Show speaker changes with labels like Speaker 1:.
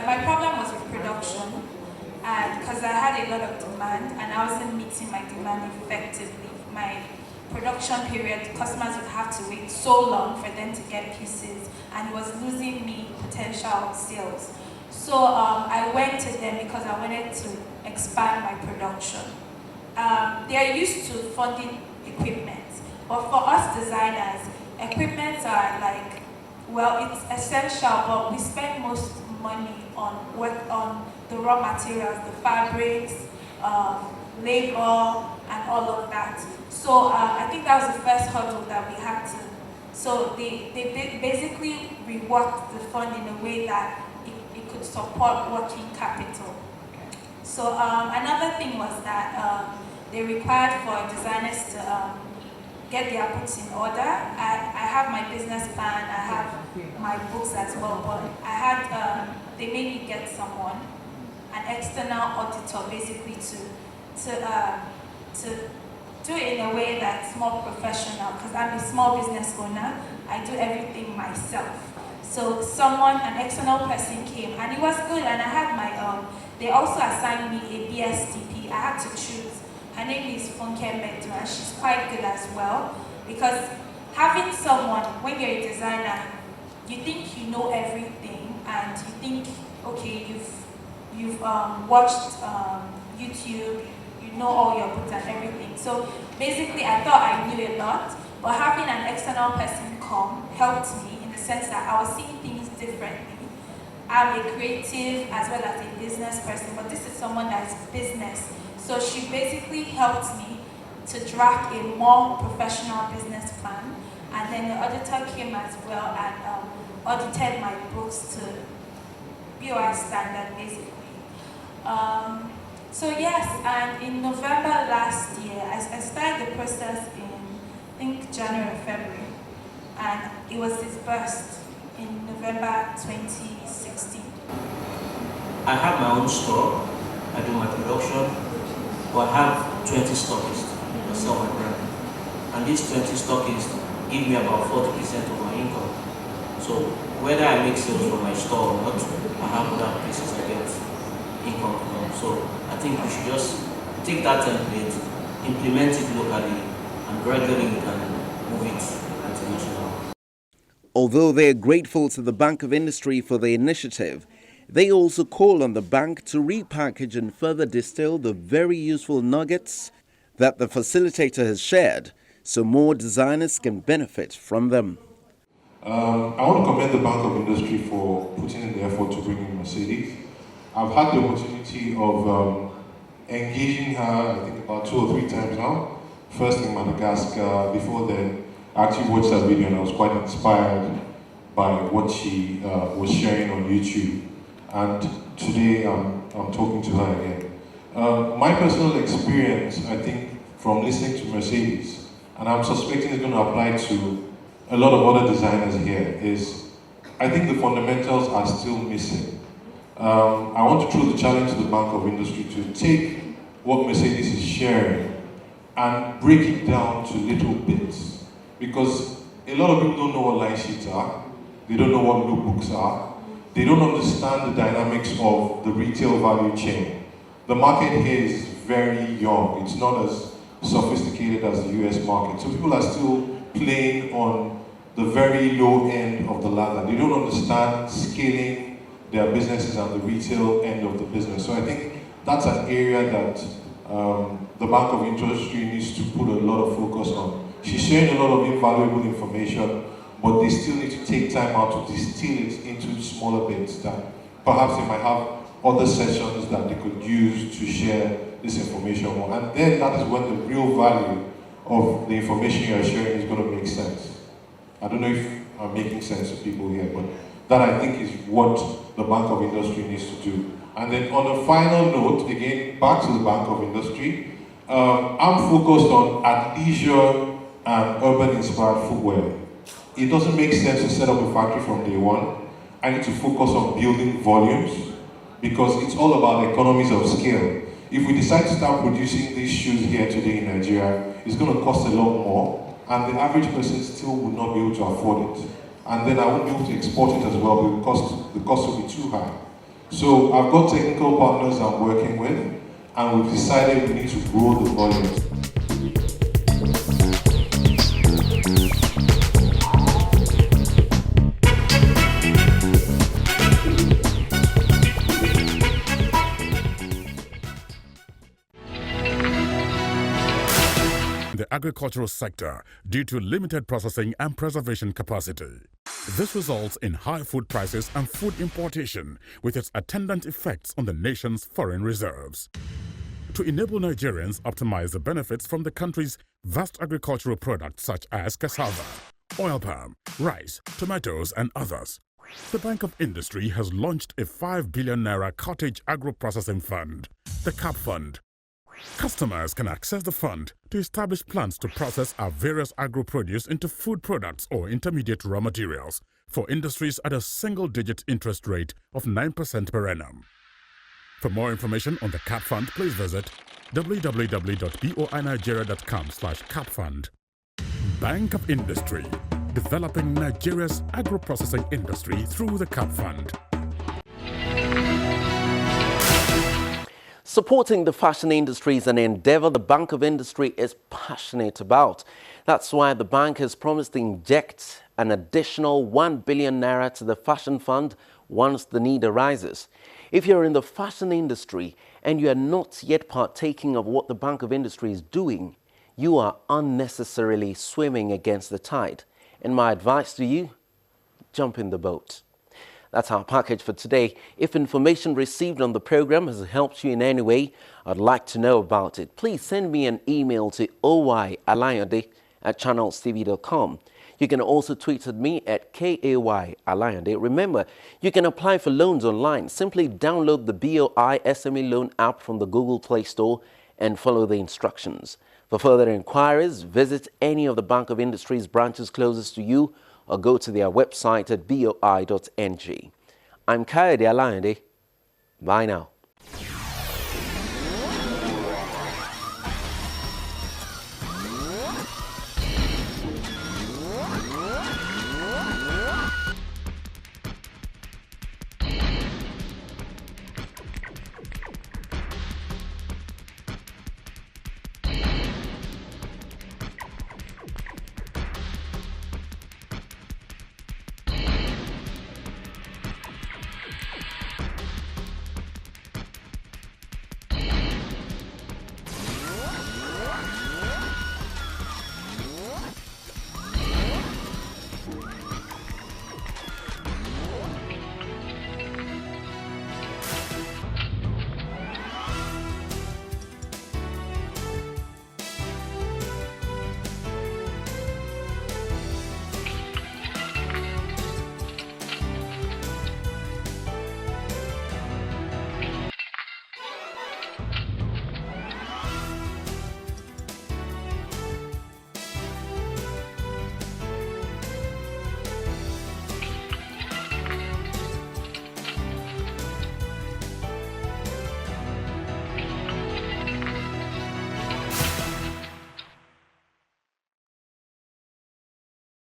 Speaker 1: my problem was with production, and because I had a lot of demand and I wasn't meeting my demand effectively. My production period, customers would have to wait so long for them to get pieces, and it was losing me potential sales. So I went to them because I wanted to expand my production. They are used to funding equipment, but for us designers, equipment are like, well, it's essential, but we spend most money on the raw materials, the fabrics, labor, and all of that. So I think that was the first hurdle that we had to. So they basically reworked the fund in a way that it could support working capital. So another thing was that they required for designers to get their books in order. I have my business plan, I have my books as well, but I had, they made me get someone, an external auditor, basically to do it in a way that's more professional, because I'm a small business owner. I do everything myself. So an external person came, and it was good, and I had my they also assigned me a BSTP. I had to choose. Her name is Funke Medu, and she's quite good as well, because having someone, when you're a designer, you think you know everything, and you think, okay, you've watched YouTube, you know all your books and everything. So basically, I thought I knew a lot, but having an external person come helped me in the sense that I was seeing things differently. I'm a creative as well as a business person, but this is someone that's business. So she basically helped me to draft a more professional business plan, and then the auditor came as well and audited my books to BoI standard, basically. So yes, and in November last year, I started the process in, I think, January, February, and it was disbursed in November 2016.
Speaker 2: I have my own store, I do my production, but I have 20 stockists that sell my brand. And these 20 stockists give me about 40% of my income. So whether I make sales from my store or not, I have other places I get income from. So I think we should just take that template, implement it locally, and gradually we can move it international.
Speaker 3: Although they are grateful to the Bank of Industry for the initiative, they also call on the bank to repackage and further distill the very useful nuggets that the facilitator has shared so more designers can benefit from them.
Speaker 4: I want to commend the Bank of Industry for putting in the effort to bring in Mercedes. I've had the opportunity of engaging her, I think about 2 or 3 times now. First in Madagascar. Before then, I actually watched that video and I was quite inspired by what she was sharing on YouTube. And today I'm talking to her again. My personal experience, I think, from listening to Mercedes, and I'm suspecting it's going to apply to a lot of other designers here, is I think the fundamentals are still missing. I want to throw the challenge to the Bank of Industry to take what Mercedes is sharing and break it down to little bits. Because a lot of people don't know what line sheets are, they don't know what lookbooks are, they don't understand the dynamics of the retail value chain. The market here is very young, it's not as sophisticated as the US market. So people are still playing on the very low end of the ladder. They don't understand scaling their businesses and the retail end of the business. So I think that's an area that the Bank of Industry needs to put a lot of focus on. She's sharing a lot of invaluable information, but they still need to take time out to distill it into smaller bits that perhaps they might have other sessions that they could use to share this information more. And then that is when the real value of the information you're sharing is going to make sense. I don't know if I'm making sense to people here, but that I think is what the Bank of Industry needs to do. And then on a final note, again, back to the Bank of Industry, I'm focused on athleisure and urban-inspired footwear. It doesn't make sense to set up a factory from day one. I need to focus on building volumes because it's all about economies of scale. If we decide to start producing these shoes here today in Nigeria, it's going to cost a lot more, and the average person still will not be able to afford it. And then I won't be able to export it as well because the cost will be too high. So I've got technical partners I'm working with, and we've decided we need to grow the volumes.
Speaker 5: The agricultural sector due to limited processing and preservation capacity. This results in high food prices and food importation with its attendant effects on the nation's foreign reserves. To enable Nigerians optimize the benefits from the country's vast agricultural products such as cassava, oil palm, rice, tomatoes and others, the Bank of Industry has launched a 5 billion naira cottage agro-processing fund, the CAP Fund. Customers can access the fund to establish plans to process our various agro-produce into food products or intermediate raw materials for industries at a single-digit interest rate of 9% per annum. For more information on the CAP Fund, please visit www.boinigeria.com/capfund. Bank of Industry, developing Nigeria's agro-processing industry through the CAP Fund.
Speaker 3: Supporting the fashion industry is an endeavor the Bank of Industry is passionate about. That's why the bank has promised to inject an additional 1 billion naira to the fashion fund once the need arises. If you're in the fashion industry and you are not yet partaking of what the Bank of Industry is doing, you are unnecessarily swimming against the tide. And my advice to you, jump in the boat. That's our package for today. If information received on the program has helped you in any way, I'd like to know about it. Please send me an email to oyalayande@channelstv.com. You can also tweet at me at KAYAlayande. Remember, you can apply for loans online. Simply download the BoI SME loan app from the Google Play Store and follow the instructions. For further inquiries, visit any of the Bank of Industry's branches closest to you or go to their website at boi.ng. I'm Kayode Alayande. Bye now.